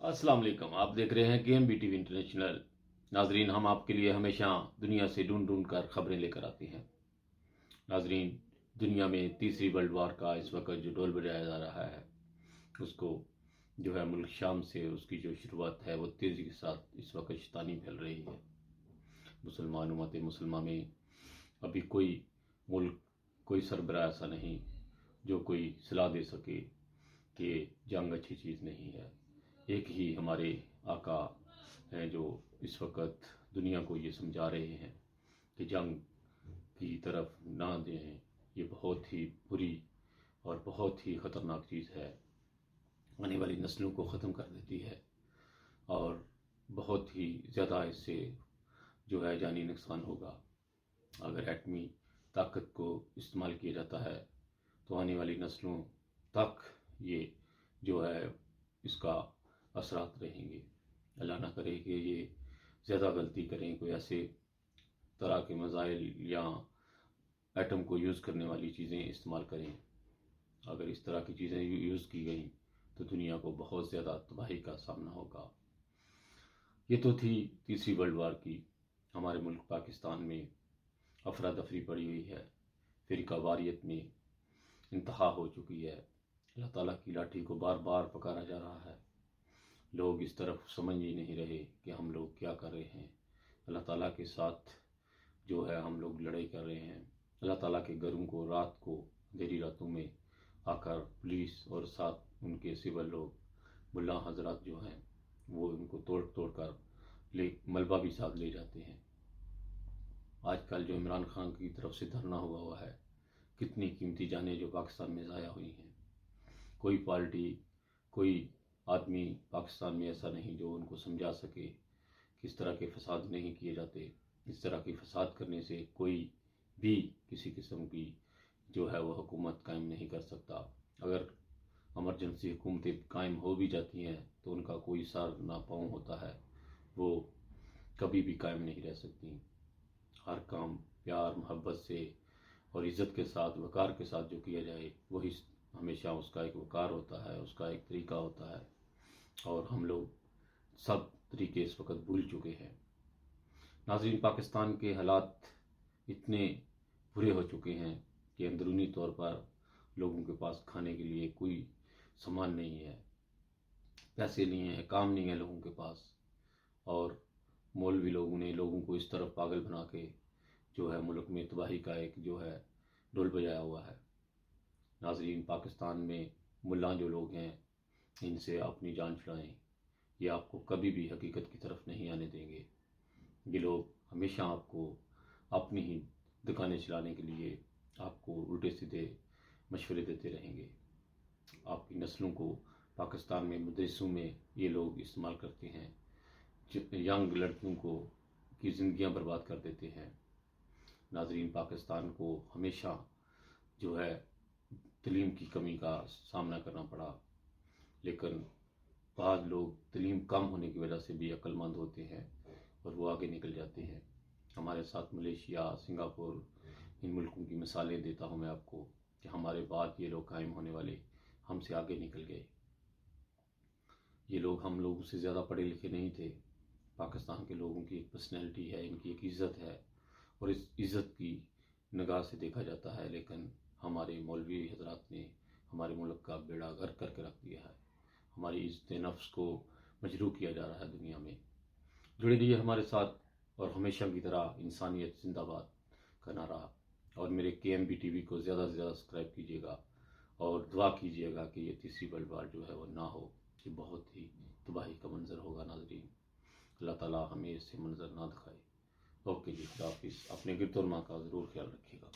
अस्सलाम वालेकुम। आप देख रहे हैं KMBTV इंटरनेशनल। नाजरीन, हम आपके लिए हमेशा दुनिया से ढूंढ ढूंढ कर खबरें लेकर आते हैं। नाजरीन, दुनिया में तीसरी वर्ल्ड वॉर का इस वक्त जो ढोल बजाया जा रहा है, उसको जो है मुल्क शाम से उसकी जो शुरुआत है वो तेज़ी के साथ इस वक्त शैतानी फैल रही है। मुसलमान उम्मत मुसलमान में अभी कोई मुल्क, कोई सरबराह ऐसा नहीं जो कोई सलाह दे सके कि जंग अच्छी चीज़ नहीं है। एक ही हमारे आका हैं जो इस वक्त दुनिया को ये समझा रहे हैं कि जंग की तरफ ना दें, ये बहुत ही बुरी और बहुत ही ख़तरनाक चीज़ है। आने वाली नस्लों को ख़त्म कर देती है और बहुत ही ज़्यादा इससे जो है जानी नुकसान होगा। अगर एटमी ताकत को इस्तेमाल किया जाता है तो आने वाली नस्लों तक ये जो है इसका असरात रहेंगे। अल्लाह ना करे कि ये ज़्यादा गलती करें, कोई ऐसे तरह के मज़ाइल या एटम को यूज़ करने वाली चीज़ें इस्तेमाल करें। अगर इस तरह की चीज़ें यूज़ की गई तो दुनिया को बहुत ज़्यादा तबाही का सामना होगा। ये तो थी तीसरी वर्ल्ड वार की। हमारे मुल्क पाकिस्तान में अफरा तफरी पड़ी हुई है, फ़िरका वारियत में इंतहा हो चुकी है। अल्लाह ताला की लाठी को बार बार पकारा जा रहा है। लोग इस तरफ समझ ही नहीं रहे कि हम लोग क्या कर रहे हैं। अल्लाह ताला के साथ जो है हम लोग लड़ाई कर रहे हैं। अल्लाह ताला के घरों को रात को देरी रातों में आकर पुलिस और साथ उनके सिविल लोग, मुल्ला हजरात जो हैं, वो उनको तोड़ तोड़ कर मलबा भी साथ ले जाते हैं। आजकल जो इमरान खान की तरफ से धरना हुआ है, कितनी कीमती जानें जो पाकिस्तान में ज़ाया हुई हैं। कोई पार्टी, कोई आदमी पाकिस्तान में ऐसा नहीं जो उनको समझा सके किस तरह के फसाद नहीं किए जाते। इस तरह की फसाद करने से कोई भी किसी किस्म की जो है वो हुकूमत कायम नहीं कर सकता। अगर एमरजेंसी हुकूमतें कायम हो भी जाती हैं तो उनका कोई सार ना पाँव होता है, वो कभी भी कायम नहीं रह सकती। हर काम प्यार मोहब्बत से और इज़्ज़त के साथ, वक़ार के साथ जो किया जाए वही हमेशा उसका एक वक़ार होता है, उसका एक तरीका होता है। और हम लोग सब तरीके इस वक्त भूल चुके हैं। नाज़रीन, पाकिस्तान के हालात इतने बुरे हो चुके हैं कि अंदरूनी तौर पर लोगों के पास खाने के लिए कोई सामान नहीं है, पैसे नहीं है, काम नहीं है लोगों के पास। और मौलवी लोगों ने लोगों को इस तरफ पागल बना के जो है मुल्क में तबाही का एक जो है ढोल बजाया हुआ है। नाज़रीन, पाकिस्तान में मुल्ला जो लोग हैं, इनसे अपनी जान छुड़ाएं। ये आपको कभी भी हकीकत की तरफ नहीं आने देंगे। ये लोग हमेशा आपको अपनी ही दुकानें चलाने के लिए आपको उल्टे सीधे मशवरे देते रहेंगे। आपकी नस्लों को पाकिस्तान में मदरसों में ये लोग इस्तेमाल करते हैं, यंग लड़कियों को की ज़िंदगियां बर्बाद कर देते हैं। नाजरीन, पाकिस्तान को हमेशा जो है तलीम की कमी का सामना करना पड़ा, लेकिन बाद लोग तलीम कम होने की वजह से भी अक्लमंद होते हैं और वो आगे निकल जाते हैं। हमारे साथ मलेशिया, सिंगापुर, इन मुल्कों की मिसालें देता हूँ मैं आपको कि हमारे बाद ये लोग कायम होने वाले हमसे आगे निकल गए। ये लोग हम लोगों से ज़्यादा पढ़े लिखे नहीं थे। पाकिस्तान के लोगों की एक पर्सनैलिटी है, इनकी एक इज़्ज़त है और इस इज़्ज़त की निगाह से देखा जाता है। लेकिन हमारे मौलवी हजरात ने हमारे मुल्क का बेड़ा गर्क करके रख दिया है। हमारी इज़्ज़त नफ्स को मजरूह किया जा रहा है दुनिया में। जुड़े रहिए हमारे साथ और हमेशा की तरह इंसानियत जिंदाबाद का नारा। और मेरे KMBTV को ज़्यादा से ज़्यादा सब्सक्राइब कीजिएगा और दुआ कीजिएगा कि ये तीसरी वर्ल्ड वार जो है वो ना हो। ये बहुत ही तबाही का मंजर होगा। नाजरीन, अल्लाह ताला हमें इससे मंजर ना दिखाए। ओके जी, खुदा हाफिज़। अपने गिरदोर माँ का ज़रूर ख्याल रखिएगा।